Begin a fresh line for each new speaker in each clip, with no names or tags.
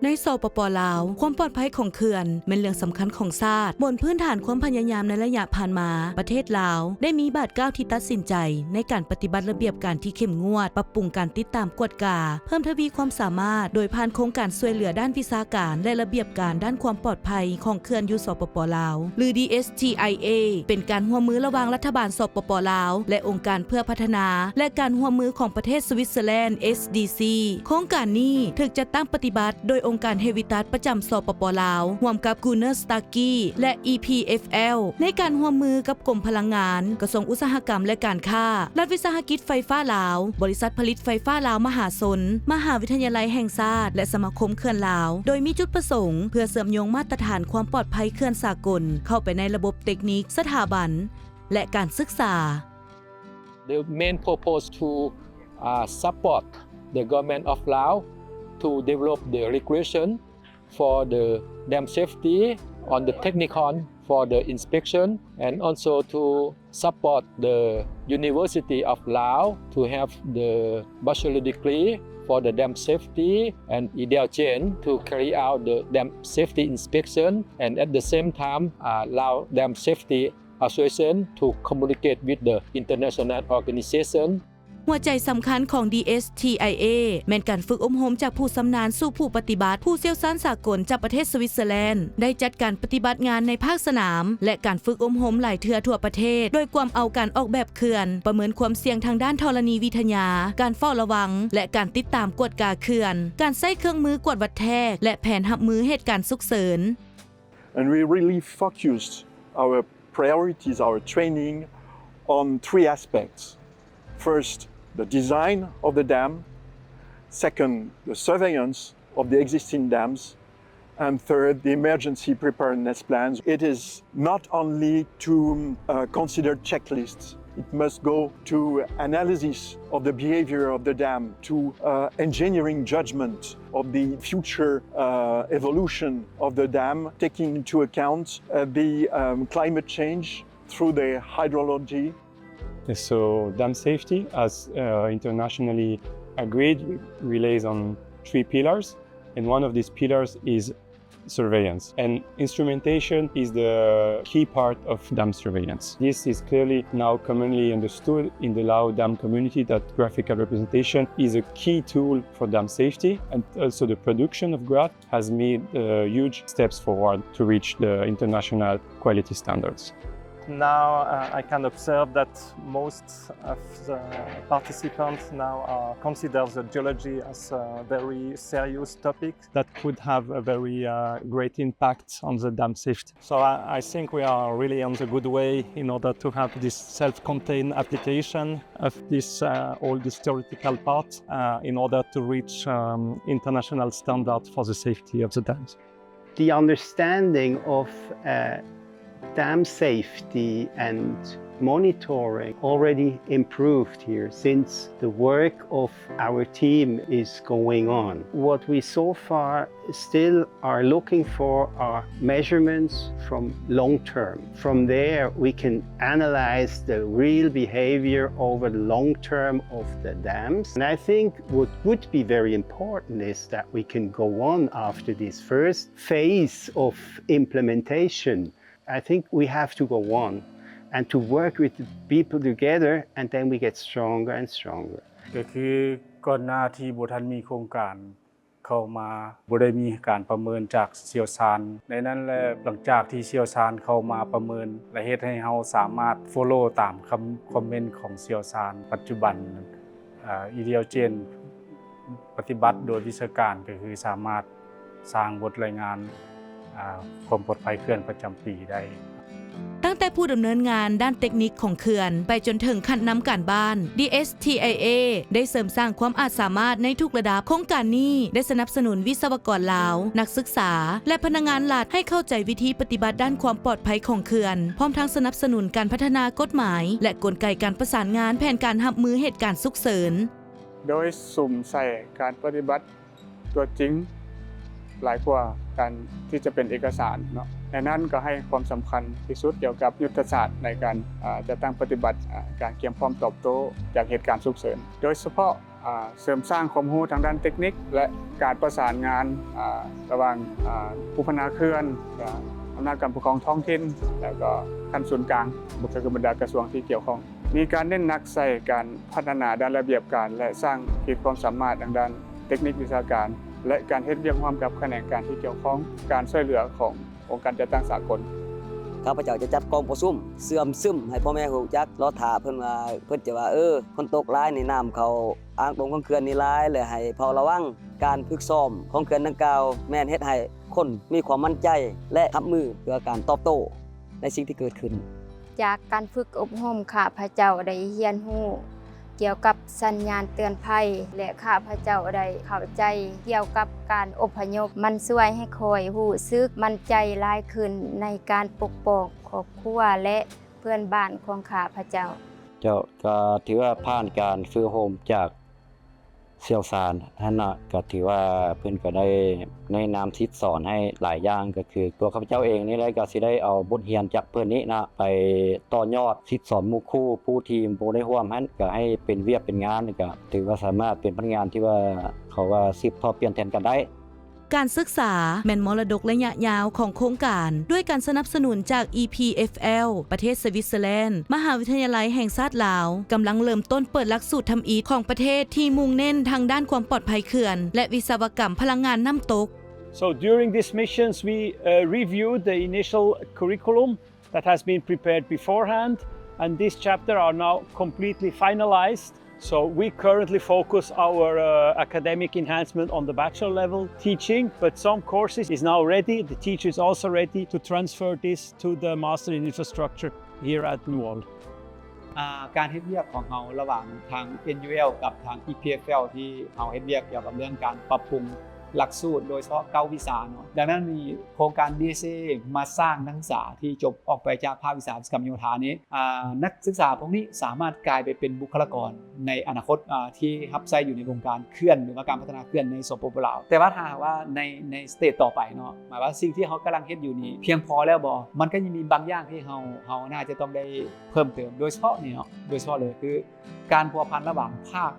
ในสปป.ลาวความปลอดภัยของเขื่อนเป็นเรื่องสำคัญของชาติบนพื้นฐานความพยายามในระยะผ่านมาประเทศลาวได้มีบาทก้าวที่ตัดสินใจในการปฏิบัติระเบียบการที่เข้มงวดปรับปรุงการติดตามกวดกาเพิ่มทวีความสามารถโดยผ่านโครงการช่วยเหลือด้านวิชาการและระเบียบการด้านความปลอดภัยของเขื่อนอยู่สปป.ลาวหรือ DSTIA เป็นการร่วมมือระหว่างรัฐบาลสปป.ลาวและองค์การเพื่อพัฒนาและการร่วมมือของประเทศสวิตเซอร์แลนด์ SDC โครงการนี้ถูกจัดตั้งปฏิบัติโดยองค์การเฮวิตัสประจำสปป.ลาวร่วมกับ Gunner Starkey และ EPFL ในการร่วมมือกับกรมพลังงานกระทรวงอุตสาหกรรมและการค้ารัฐวิสาหกิจไฟฟ้าลาวบริษัทผลิตไฟฟ้าลาวมหาชนมหาวิทยาลัยแห่งชาติและสมาคมเขื่อนลาวโดยมีจุดประสงค์เพื่อเสริมโยงมาตรฐานความปลอดภัยเขื่อนสากลเข้าไปในระบบเทคนิคสถาบันและการศึกษา
The main purpose to support the government of Laos to develop the regulation for the dam safety on the technicon for the inspection and also to support the University of Laos to have the bachelor degree for the dam safety and ideal chain to carry out the dam safety inspection and at the same time Lao Dam Safety Association to communicate with the international organization
หัวใจสำคัญของ DSTIA แม่นการฝึกอบรมจากผู้ชำนาญสู่ผู้ปฏิบัติผู้เชี่ยวชาญสากลจากประเทศสวิตเซอร์แลนด์ได้จัดการปฏิบัติงานในภาคสนามและการฝึกอบรมหลายเทื่อทั่วประเทศโดยความเอาการออกแบบเขื่อนประเมินความเสี่ยงทางด้านธรณีวิทยาการเฝ้าระวังและการติดตามกวดกาเขื่อนการใช้เครื่องมือกวดวัดแทกและแผนรับมือเหตุการณ์ฉุกเฉิน
And we really focused our priorities, our training on three aspects. First, the design of the dam. Second, the surveillance of the existing dams. And third, the emergency preparedness plans. It is not only to consider checklists. It must go to analysis of the behavior of the dam, to engineering judgment of the future evolution of the dam, taking into account the climate change through the hydrology.
So dam safety, as internationally agreed, relies on three pillars, and one of these pillars is surveillance. And instrumentation is the key part of dam surveillance. This is clearly now commonly understood in the Lao dam community that graphical representation is a key tool for dam safety, and also the production of graph has made huge steps forward to reach the international quality standards.
Now I can observe that most of the participants now consider the geology as a very serious topic that could have a very great impact on the dam safety. So I think we are really on the good way in order to have this self-contained application of this all this theoretical part in order to reach international standards for the safety of the dams.
The understanding of dam safety and monitoring already improved here since the work of our team is going on. What we so far still are looking for are measurements from long term. From there we can analyze the real behavior over the long term of the dams. And I think what would be very important is that we can go on after this first phase of implementation. I think we have to go on and to work with the people together and then we get stronger and stronger.
ก็คือก่อนหน้าที่บ่ทันมีโครงการเข้ามาบ่ได้มีการประเมินจากเชี่ยวชาญในนั้นแหละหลังจากที่เชี่ยวชาญเข้ามาประเมินและเฮ็ดให้เฮาสามารถ follow ตามคอมเมนต์ของเชี่ยวชาญปัจจุบันideal chain ปฏิบัติโดยวิชาการก็คือสามารถสร้างบทรายงานความปลอดภัยเขื่อนประจำปีได้
ตั้งแต่ผู้ดำเนินงานด้านเทคนิคของเขื่อนไปจนถึงขั้นนำการบ้าน DSTIA ได้เสริมสร้างความอาจสามารถในทุกระดับโครงการนี้ได้สนับสนุนวิศวกรลาวนักศึกษาและพนักงานรัฐให้เข้าใจวิธีปฏิบัติด้านความปลอดภัยของเขื่อนพร้อมทั้งสนับสนุนการพัฒนากฎหมายและกลไกการประสานงานแผนการรับมือเหตุการณ์ฉุกเฉิน
โดยสุ่มใส่การปฏิบัติตัวจริงหลายกว่าการที่จะเป็นเอกสารเนาะในนั้นก็ให้ความสำคัญที่สุดเกี่ยวกับยุทธศาสตร์ในการจัดตั้งปฏิบัติการเตรียมพร้อมตอบโต้จากเหตุการณ์ฉุกเฉินโดยเฉพาะ เสริมสร้างความรู้ทางด้านเทคนิคและการประสานงานระหว่างผู้พัฒนาเขื่อนอำนาจการปกครองท้องถิ่นแล้วก็ขั้นศูนย์กลางก็คือบรรดากระทรวงที่เกี่ยวข้องมีการเน้นหนักใส่การพัฒนาด้านระเบียบการและสร้างขีดความสามารถทางด้านเทคนิควิชาการและการเฮ็ดเวียกร่วมกับแขนงการที่เกี่ยวข้องการช่วยเหลือขององค์การจัดตั้งสากล
ข้าพเจ้าจะจัดกองประชุมเสื่อมซึมให้พ่อแม่รู้จักรอท่าเพิ่นว่าเพิ่นจะว่าฝนตกหลายนี่น้ำเข้าอ่างตรงของเขื่อนนี่หลายและให้เฝ้าระวังการฝึกซ้อมของเขื่อนดังกล่าวแม่นเฮ็ดให้คนมีความมั่นใจและรับมือเพื่อการตอบโต้ในสิ่งที่เกิดขึ้น
จากการฝึกอบรมข้าพเจ้าได้เรียนรู้เกี่ยวกับสัญญาณเตือนภัยและข้าพเจ้าได้เข้าใจเกี่ยวกับการอพยพมันช่วยให้ข้อยรู้สึกมั่นใจหลายขึ้นในการปกป้องครอบครัวและเพื่อนบ้านของข้าพเจ้า
ก็ถือว่าผ่านการฝึกอบรมจากเชี่ยวชาญก็ถือว่าเพิ่นก็ได้แนะนำทิศสอนให้หลายอย่างก็คือตัวข้าพเจ้าเองนี่แหละก็สิได้เอาบทเรียนจากเพิ่นนี้ไปต่อยอดทิศสอนหมู่คู่ผู้ทีมบ่ได้ร่วมนั้นก็ให้เป็นเวียกเป็นงานก็ถือว่าสามารถเป็นพนักงานที่ว่าเขาว่าสืบทอดเปลี่ยนแทนกันได้
การศึกษาแม่นมรดกระยะยาวของโครงการด้วยการสนับสนุนจาก EPFL ประเทศสวิตเซอร์แลนด์มหาวิทยาลัยแห่งชาติลาวกำลังเริ่มต้นเปิดหลักสูตรทำอีทของประเทศที่มุ่งเน้นทางด้านความปลอดภัยเขื่อนและวิศวกรรมพลังงานน้ำตก
So during these missions we reviewed the initial curriculum that has been prepared beforehand and this chapter are now completely finalized.So we currently focus our academic enhancement on the bachelor level teaching, but some courses is now ready. The teacher is also ready to transfer this to the Master in Infrastructure here at Nuol.
การเฮ็ดเวียกของเราระหว่างทาง NUL กับทาง EPFL ที่เราเฮ็ดเวียกเกี่ยวกับเรื่องการปรับปรุงหลักสูตรโดยเฉพาะ9วิชาเนาะดังนั้นมีโครงการ DSA มาสร้างนักศึกษาที่จบออกไปจากภาควิชาวิศวกรรมโยธานี้นักศึกษาพวกนี้สามารถกลายไปเป็นบุคลากรในอนาคตที่รับใช้อยู่ในวงการเขื่อนหรือว่าการพัฒนาเขื่อนในสปป.ลาวแต่ว่าถ้าว่าในสเตจต่อไปเนาะหมายว่าสิ่งที่เฮากำลังเฮ็ดอยู่นี้เพียงพอแล้วบ่มันก็ยังมีบางอย่างที่เฮาน่าจะต้องได้เพิ่มเติมโดยเฉพาะนี่เนาะโดยเฉพาะเลยคือการพัวพันระหว่างภาค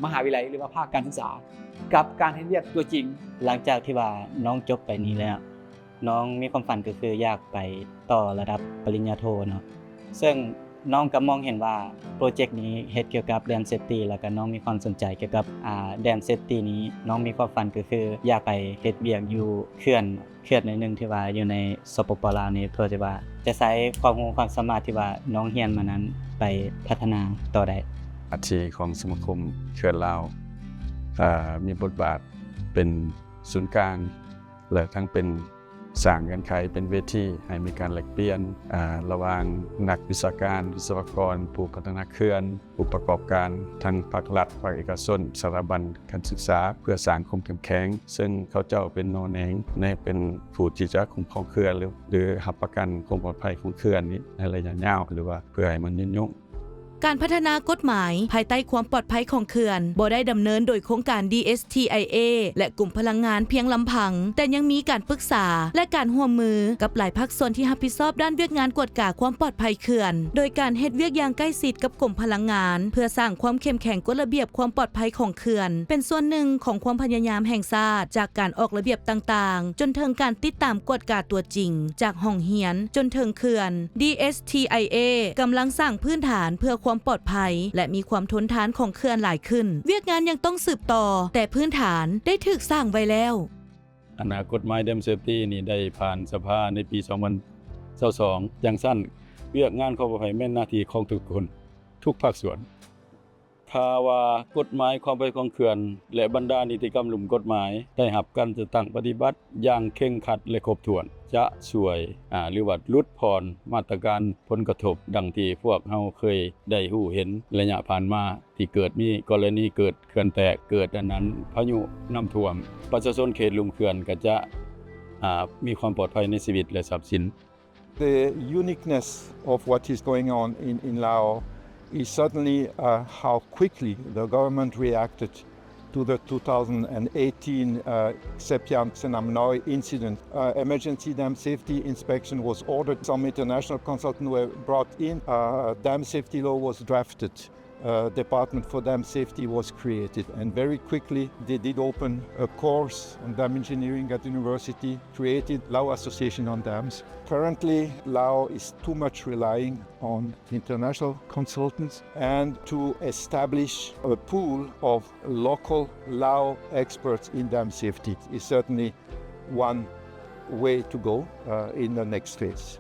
มหาวิทยาลัยหรือว่าภาคการศึกษากับการเฮ็ดเวียกตัวจริง
หลังจากที่ว่าน้องจบไปนี้แล้วน้องมีความฝันก็คืออยากไปต่อระดับปริญญาโทเนาะซึ่งน้องก็มองเห็นว่าโปรเจกต์นี้เฮ็ดเกี่ยวกับแดมเซฟตี้แล้วก็น้องมีความสนใจเกี่ยวกับแดมเซฟตี้นี้น้องมีความฝันก็คืออยากไปเฮ็ดเวียกอยู่เขื่อนนึงที่ว่าอยู่ในสปป.ลาวนี้เพื่อที่ว่าจะใช้ความรู้ความสามารถที่ว่าน้องเรียนมานั้นไปพัฒนาต่อได้
อาชีพของสมาคมเขื่อนลาวมีบทบาทเป็นศูนย์กลางและทั้งเป็นสร้างเงื่อนไขเป็นเวทีให้มีการแลกเปลี่ยนระหว่างนักวิชาการวิศวกรผู้พัฒนาเขื่อนผู้ประกอบการทั้งภาครัฐภาคเอกชนสถาบันการศึกษาเพื่อสร้างความเข้มแข็งซึ่งเขาเจ้าเป็นโนแนงในเป็นผู้ที่จะคุ้มครองเขื่อนหรือรับประกันความปลอดภัยของเขื่อนนี้ในระยะยาวหรือว่าเพื่อให้มันยืนยง
การพัฒนากฎหมายภายใต้ความปลอดภัยของเขื่อนบ่ได้ดำเนินโดยโครงการ DSTIA และกลุ่มพลังงานเพียงลำพังแต่ยังมีการปรึกษาและการร่วมมือกับหลายภาคส่วนที่รับผิดชอบด้านเวียกงานกวดกาความปลอดภัยเขื่อนโดยการเฮ็ดเวียกอย่างใกล้ชิดกับกลุ่มพลังงานเพื่อสร้างความเข้มแข็งกฎระเบียบความปลอดภัยของเขื่อนเป็นส่วนหนึ่งของความพยายามแห่งชาติจากการออกระเบียบต่างๆจนถึงการติดตามกวดกาตัวจริงจากห้องเรียนจนถึงเขื่อน DSTIA กำลังสร้างพื้นฐานเพื่อความปลอดภัยและมีความทนทานของเขื่อนหลายขึ้นเวียกงานยังต้องสืบต่อแต่พื้นฐานได้ถูกสร้างไว้แล้ว
อนาคต My Dam Safety นี่ได้ผ่านสภาในปี 2022อย่างสั้นเวียกงานความปลอดภัยแม่นหน้าที่ของทุกคนทุกภาคส่วนถ้าว่ากฎหมายความปลอดภัยของเขื่อนและบรรดานิติกรรมหลุมกฎหมายได้รับการจะตั้งปฏิบัติอย่างเคร่งครัดและครบถ้วนจะช่วยหรือว่าลดผ่อนมาตรการผลกระทบดังที่พวกเฮาเคยได้รู้เห็นระยะผ่านมาที่เกิดมีกรณีเกิดเขื่อนแตกเกิดอันนั้นพายุน้ำท่วมประชาชนเขตลุ่มเขื่อนก็จะมีความปลอดภัยในชีวิตและทรัพย์สิน
The uniqueness of what is going on in Laos is certainly how quickly the government reacted to the 2018 Sepiam Senamnoi incident. Emergency dam safety inspection was ordered. Some international consultants were brought in. Dam safety law was drafted.
Department for Dam Safety was created, and very quickly they did open a course on dam engineering at university, created Lao Association on Dams. Currently, Lao is too much relying on international consultants, and to establish a pool of local Lao experts in dam safety is certainly one way to go in the next phase.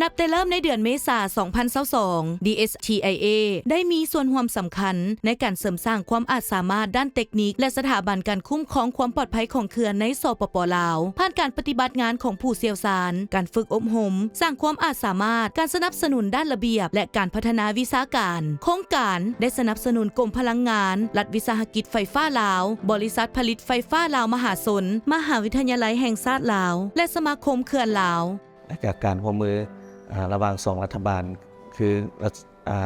นับแต่เริ่มในเดือนเมษายน 2022 DSTIA ได้มีส่วนร่วมสำคัญในการเสริมสร้างความอาจสามารถด้านเทคนิคและสถาบันการคุ้มครองความปลอดภัยของเขื่อนในสปป.ลาวผ่านการปฏิบัติงานของผู้เชี่ยวชาญการฝึกอบรมสร้างความอาจสามารถการสนับสนุนด้านระเบียบและการพัฒนาวิชาการโครงการได้สนับสนุนกรมพลังงานรัฐวิสาหกิจไฟฟ้าลาวบริษัทผลิตไฟฟ้าลาวมหาชนมหาวิทยาลัยแห่งชาติลาวและสมาคมเขื่อนลาว
และการร่วมมือระหว่าง2รัฐบาลคือ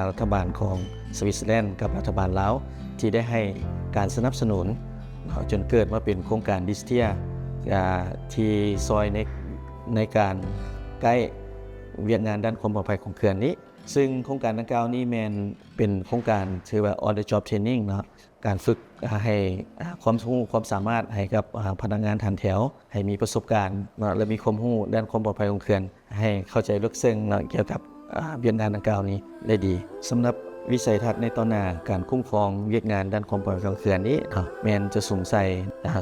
รัฐบาลของสวิตเซอร์แลนด์กับรัฐบาลลาวที่ได้ให้การสนับสนุนจนเกิดมาเป็นโครงการดิสเทียที่ซอยในการใกล้เวียดงานด้านความปลอดภัยของเขื่อนนี้ซึ่งโครงการดังกล่าวนี้แม่นเป็นโครงการชื่อว่า on the job training เนาะการฝึกให้ความรู้ความสามารถให้กับพนักงานฐานแถวให้มีประสบการณ์และมีความรู้ด้านความปลอดภัยของเขื่อนให้เข้าใจลึกซึ้งเกี่ยวกับเวียดงานดังกล่าวนี้ได้ดีสำหรับวิสัยทัศน์ในต่อหน้าการคุ้มครองเวียดงานด้านความปลอดภัยของเขื่อนนี้แม่นจะสงสัย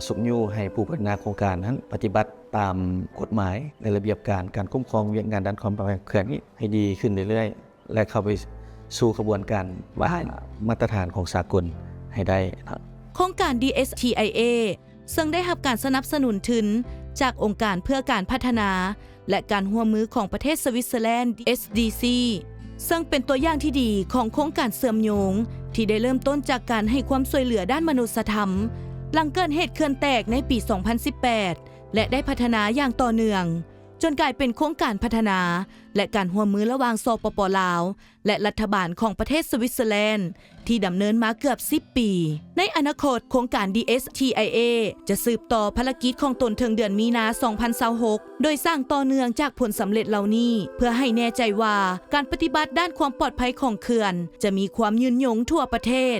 สุขยู่ให้ผู้พัฒนาโครงการนั้นปฏิบัติตามกฎหมายในระเบียบการคุ้มครองเวียดงานด้านความปลอดภัยของเขื่อนนี้ให้ดีขึ้นเรื่อยๆและเข้าไปสู่กระบวนการมาตรฐานของสากลให้ได้
โครงการ DSTIA ซึ่งได้รับการสนับสนุนทุนจากองค์การเพื่อการพัฒนาและการร่วมมือของประเทศสวิตเซอร์แลนด์ SDC ซึ่งเป็นตัวอย่างที่ดีของโครงการเสื่อมโยงที่ได้เริ่มต้นจากการให้ความช่วยเหลือด้านมนุษยธรรมหลังเกิดเหตุเขื่อนแตกในปี 2018 และได้พัฒนาอย่างต่อเนื่องจนกลายเป็นโครงการพัฒนาและการร่วมมือระหว่างสปป.ลาวและรัฐบาลของประเทศสวิตเซอร์แลนด์ที่ดำเนินมาเกือบ10 ปีในอนาคตโครงการ DSTIA จะสืบต่อภารกิจของตนถึงเดือนมีนา 2026 โดยสร้างต่อเนื่องจากผลสำเร็จเหล่านี้เพื่อให้แน่ใจว่าการปฏิบัติด้านความปลอดภัยของเขื่อนจะมีความยืนยงทั่วประเทศ